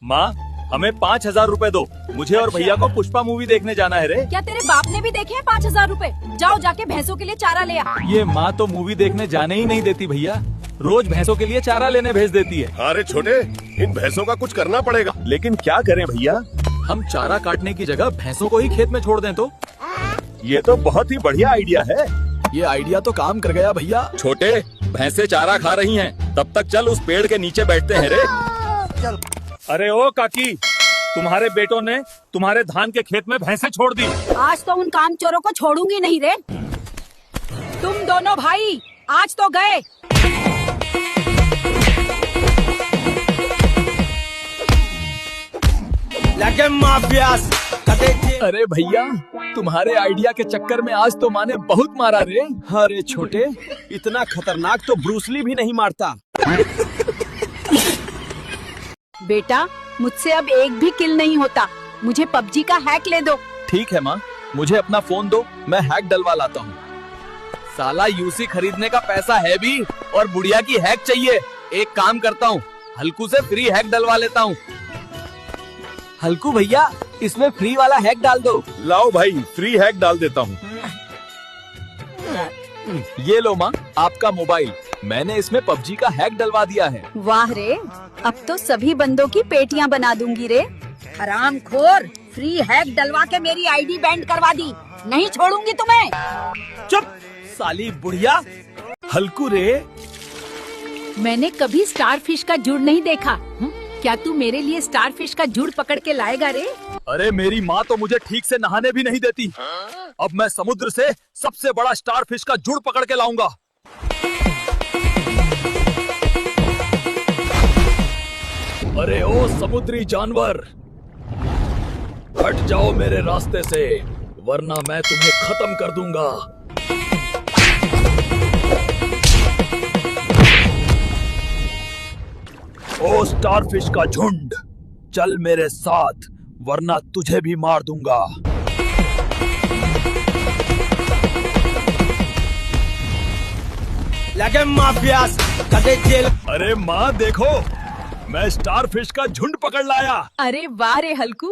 माँ, हमें 5,000 रुपए दो। मुझे और भैया को पुष्पा मूवी देखने जाना है रे। क्या तेरे बाप ने भी देखे हैं 5,000 रुपए? जाओ जाके भैंसों के लिए चारा ले आ। ये माँ तो मूवी देखने जाने ही नहीं देती भैया, रोज भैंसों के लिए चारा लेने भेज देती है। अरे छोटे, इन भैंसों का कुछ करना पड़ेगा। लेकिन क्या करें भैया, हम चारा काटने की जगह भैंसों को ही खेत में छोड़ दें तो? ये तो बहुत ही बढ़िया आइडिया है। ये आइडिया तो काम कर गया भैया। छोटे, भैंसे चारा खा रही हैं, तब तक चल उस पेड़ के नीचे बैठते हैं रे। अरे ओ काकी, तुम्हारे बेटों ने तुम्हारे धान के खेत में भैंसे छोड़ दी। आज तो उन काम चोरों को छोड़ूंगी नहीं रे। तुम दोनों भाई आज तो गए। लगे माफियास। अरे भैया, तुम्हारे आइडिया के चक्कर में आज तो माँ ने बहुत मारा रे। अरे छोटे, इतना खतरनाक तो ब्रूसली भी नहीं मारता। बेटा, मुझसे अब एक भी किल नहीं होता। मुझे पबजी का हैक ले दो। ठीक है माँ, मुझे अपना फोन दो, मैं हैक डलवा लाता हूँ। साला यूसी खरीदने का पैसा है भी और बुढ़िया की हैक चाहिए। एक काम करता हूँ, हल्कू से फ्री हैक डलवा लेता हूँ। हल्कू भैया, इसमें फ्री वाला हैक डाल दो। लाओ भाई, फ्री हैक डाल देता हूँ। ये लो माँ, आपका मोबाइल। मैंने इसमें पबजी का हैक डलवा दिया है। वाह रे, अब तो सभी बंदों की पेटियां बना दूंगी रे। हरामखोर, फ्री हैक डलवा के मेरी आईडी बैंड करवा दी। नहीं छोड़ूंगी तुम्हें। चुप साली बुढ़िया। हल्कू रे, मैंने कभी स्टारफिश का जुड़ नहीं देखा। क्या तू मेरे लिए स्टारफिश का जुड़ पकड़ के लाएगा रे? अरे मेरी माँ तो मुझे ठीक से नहाने भी नहीं देती। अब मैं समुद्र से सबसे बड़ा स्टारफिश का जुड़ पकड़ के लाऊंगा। अरे ओ समुद्री जानवर, हट जाओ मेरे रास्ते से, वरना मैं तुम्हें खत्म कर दूंगा। ओ स्टारफिश का झुंड, चल मेरे साथ, वरना तुझे भी मार दूंगा। लगे माफियास, कदे जेल। अरे माँ देखो, मैं स्टारफिश का झुंड पकड़ लाया। अरे वाह रे हल्कू,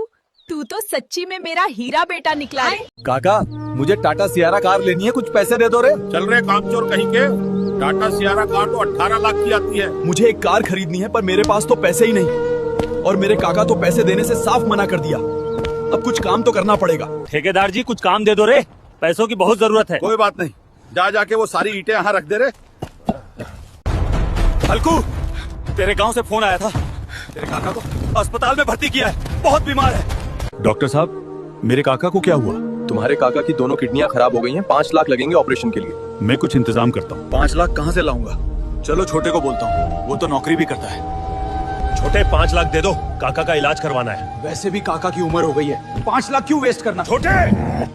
तू तो सच्ची में मेरा हीरा बेटा निकला है। काका, मुझे टाटा सियारा कार लेनी है, कुछ पैसे दे दो रे। चल रहे कामचोर कहीं के, टाटा सियारा कार तो 18 लाख की आती है। मुझे एक कार खरीदनी है, पर मेरे पास तो पैसे ही नहीं, और मेरे काका तो पैसे देने से साफ मना कर दिया। अब कुछ काम तो करना पड़ेगा। ठेकेदार जी, कुछ काम दे दो रे, पैसों की बहुत जरूरत है। कोई बात नहीं, जा जाके वो सारी ईंटें यहाँ रख दे रे। हल्कू, तेरे गांव से फोन आया था, तेरे काका को अस्पताल में भर्ती किया है, बहुत बीमार है। डॉक्टर साहब, मेरे काका को क्या हुआ? तुम्हारे काका की दोनों किडनियां खराब हो गई हैं, 5 लाख लगेंगे ऑपरेशन के लिए। मैं कुछ इंतजाम करता हूँ। 5 लाख कहाँ से लाऊंगा? चलो छोटे को बोलता हूँ, वो तो नौकरी भी करता है। छोटे, 5 लाख दे दो, काका का इलाज करवाना है। वैसे भी काका की उम्र हो गई है, 5 लाख क्यों वेस्ट करना? छोटे,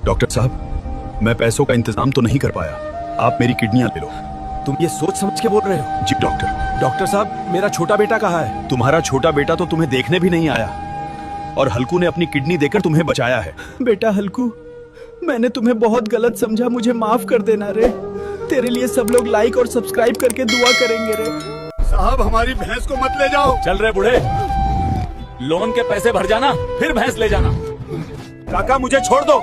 डॉक्टर साहब, मैं पैसों का इंतजाम तो नहीं कर पाया, आप मेरी किडनियां ले लो। तुम ये सोच समझ के बोल रहे हो? जी डॉक्टर। डॉक्टर साहब, मेरा छोटा बेटा कहाँ है? तुम्हारा छोटा बेटा तो तुम्हें देखने भी नहीं आया, और हल्कू ने अपनी किडनी देकर तुम्हें बचाया है। बेटा हल्कू, मैंने तुम्हें बहुत गलत समझा, मुझे माफ कर देना रे। तेरे लिए सब लोग लाइक और सब्सक्राइब करके दुआ करेंगे रे। साहब, हमारी भैंस को मत ले जाओ। चल रहे बूढ़े, लोन के पैसे भर जाना, फिर भैंस ले जाना। काका मुझे छोड़ दो,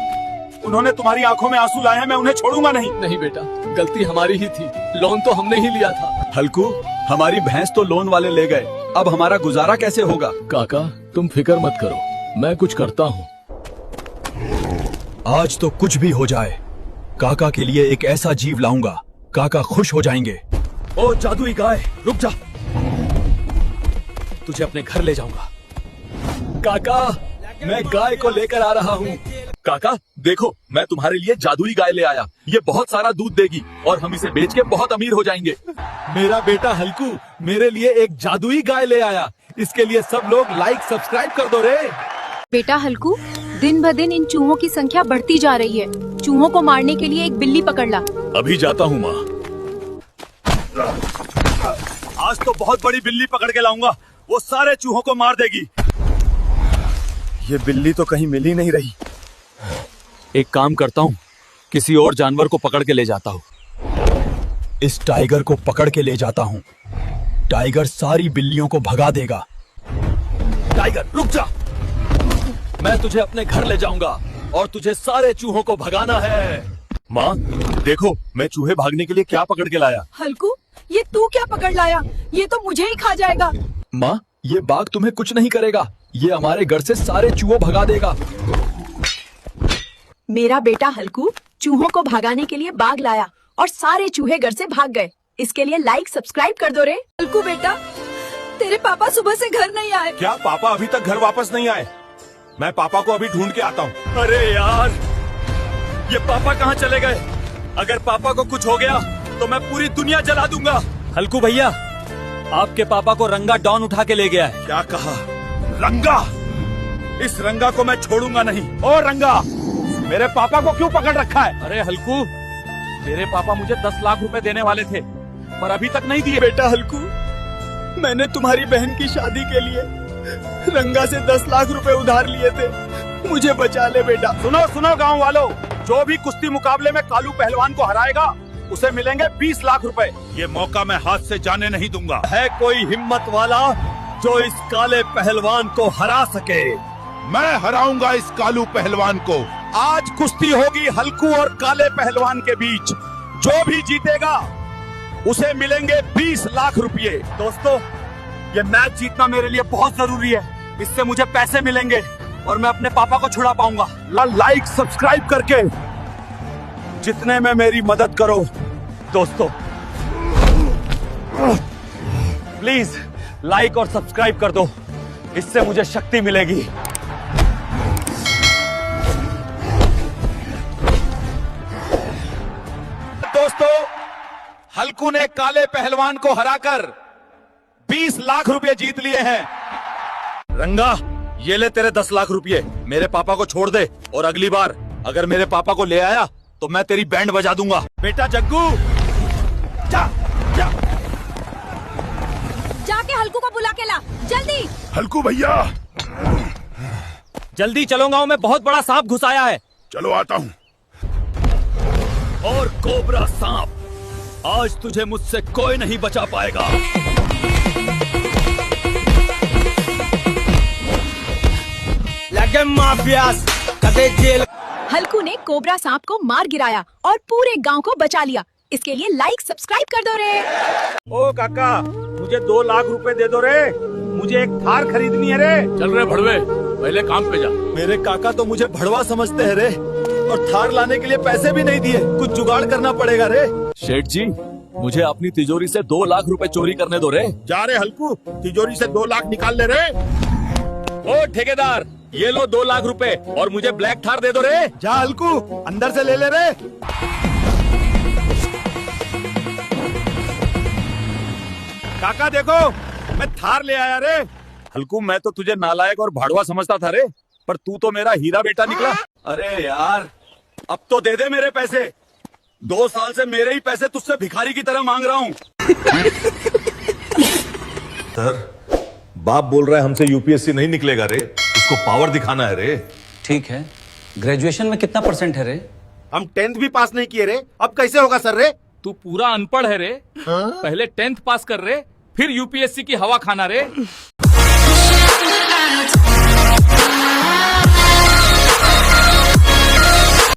उन्होंने तुम्हारी आंखों में आंसू लाए हैं, मैं उन्हें छोड़ूंगा नहीं। नहीं बेटा, गलती हमारी ही थी, लोन तो हमने ही लिया था। हल्कू, हमारी भैंस तो लोन वाले ले गए, अब हमारा गुजारा कैसे होगा? काका, तुम फिक्र मत करो, मैं कुछ करता हूँ। आज तो कुछ भी हो जाए, काका के लिए एक ऐसा जीव लाऊंगा, काका खुश हो जाएंगे। ओ जादुई गाय, रुक जा, तुझे अपने घर ले जाऊंगा। काका, मैं गाय को लेकर आ रहा हूँ। काका देखो, मैं तुम्हारे लिए जादुई गाय ले आया, ये बहुत सारा दूध देगी और हम इसे बेच के बहुत अमीर हो जाएंगे। मेरा बेटा हल्कू मेरे लिए एक जादुई गाय ले आया, इसके लिए सब लोग लाइक सब्सक्राइब कर दो रे। बेटा हल्कू, दिन ब दिन इन चूहों की संख्या बढ़ती जा रही है। चूहों को मारने के लिए एक बिल्ली पकड़ ला। अभी जाता हूँ माँ। आज तो बहुत बड़ी बिल्ली पकड़ के लाऊंगा, वो सारे चूहों को मार देगी। ये बिल्ली तो कहीं मिल ही नहीं रही। एक काम करता हूँ, किसी और जानवर को पकड़ के ले जाता हूँ। इस टाइगर को पकड़ के ले जाता हूँ, टाइगर सारी बिल्लियों को भगा देगा। टाइगर रुक जा, मैं तुझे अपने घर ले जाऊंगा और तुझे सारे चूहों को भगाना है। माँ देखो, मैं चूहे भागने के लिए क्या पकड़ के लाया। हल्कू, ये तू क्या पकड़ लाया? ये तो मुझे ही खा जाएगा। माँ ये बाघ तुम्हें कुछ नहीं करेगा, ये हमारे घर से सारे चूहों भगा देगा। मेरा बेटा हल्कू चूहों को भगाने के लिए बाग लाया और सारे चूहे घर से भाग गए। इसके लिए लाइक सब्सक्राइब कर दो रे। हल्कू बेटा, तेरे पापा सुबह से घर नहीं आए। क्या पापा अभी तक घर वापस नहीं आए? मैं पापा को अभी ढूंढ के आता हूँ। अरे यार, ये पापा कहाँ चले गए? अगर पापा को कुछ हो गया तो मैं पूरी दुनिया जला दूंगा। हल्कू भैया, आपके पापा को रंगा डॉन उठा के ले गया है। क्या कहा? रंगा? इस रंगा को मैं छोड़ूंगा नहीं। ओ रंगा, मेरे पापा को क्यों पकड़ रखा है? अरे हल्कू, तेरे पापा मुझे 10 लाख रुपए देने वाले थे, पर अभी तक नहीं दिए। बेटा हल्कू, मैंने तुम्हारी बहन की शादी के लिए रंगा से 10 लाख रुपए उधार लिए थे, मुझे बचा ले बेटा। सुनो सुनो गांव वालों, जो भी कुश्ती मुकाबले में कालू पहलवान को हराएगा उसे मिलेंगे 20 लाख रुपए। ये मौका मैं हाथ से जाने नहीं दूंगा। है कोई हिम्मत वाला जो इस काले पहलवान को हरा सके? मैं हराऊंगा इस कालू पहलवान को। आज कुश्ती होगी हल्कू और काले पहलवान के बीच। जो भी जीतेगा उसे मिलेंगे 20 लाख रुपए। दोस्तों, ये मैच जीतना मेरे लिए बहुत जरूरी है। इससे मुझे पैसे मिलेंगे और मैं अपने पापा को छुड़ा पाऊंगा। लाइक सब्सक्राइब करके जितने में मेरी मदद करो दोस्तों। प्लीज लाइक और सब्सक्राइब कर दो, इससे मुझे शक्ति मिलेगी। दोस्तों, हल्कू ने काले पहलवान को हराकर 20 लाख रुपए जीत लिए हैं। रंगा, ये ले तेरे 10 लाख रुपए। मेरे पापा को छोड़ दे और अगली बार अगर मेरे पापा को ले आया तो मैं तेरी बैंड बजा दूंगा। बेटा जग्गू, जा जा। जाके हल्कू को बुला के ला, जल्दी। हल्कू भैया, जल्दी चलो, गांव में बहुत बड़ा सांप घुस आया है। चलो आता हूँ। और कोबरा सांप, आज तुझे मुझसे कोई नहीं बचा पाएगा। लगे माफियास, कदे जेल। हल्कू ने कोबरा सांप को मार गिराया और पूरे गांव को बचा लिया। इसके लिए लाइक सब्सक्राइब कर दो रे। ओ काका, मुझे 2 लाख रुपए दे दो रे, मुझे एक थार खरीदनी है रे। चल रहे भड़वे, पहले काम पे जा। मेरे काका तो मुझे भड़वा समझते हैं रे, और थार लाने के लिए पैसे भी नहीं दिए। कुछ जुगाड़ करना पड़ेगा रे। सेठ जी, मुझे अपनी तिजोरी से 2 लाख रुपए चोरी करने दो रे। जा रे हल्कू, तिजोरी से 2 लाख निकाल ले रे। ओ ठेकेदार, ये लो 2 लाख रुपए और मुझे ब्लैक थार दे दो रे। जा हल्कू, अंदर से ले ले रे। काका देखो, मैं थार ले आया रे। हल्कू, मैं तो तुझे नालायक और भाड़वा समझता था रे, पर तू तो मेरा हीरा बेटा निकला। अरे यार, अब तो दे दे मेरे पैसे। 2 साल से मेरे ही पैसे तुझसे भिखारी की तरह मांग रहा हूँ। सर, बाप बोल रहा है हमसे यूपीएससी नहीं निकलेगा रे, उसको पावर दिखाना है रे। ठीक है, ग्रेजुएशन में कितना परसेंट है रे? हम 10th भी पास नहीं किए रे, अब कैसे होगा सर रे? तू पूरा अनपढ़ है रे। पहले 10th पास कर रे, फिर यूपीएससी की हवा खाना रे।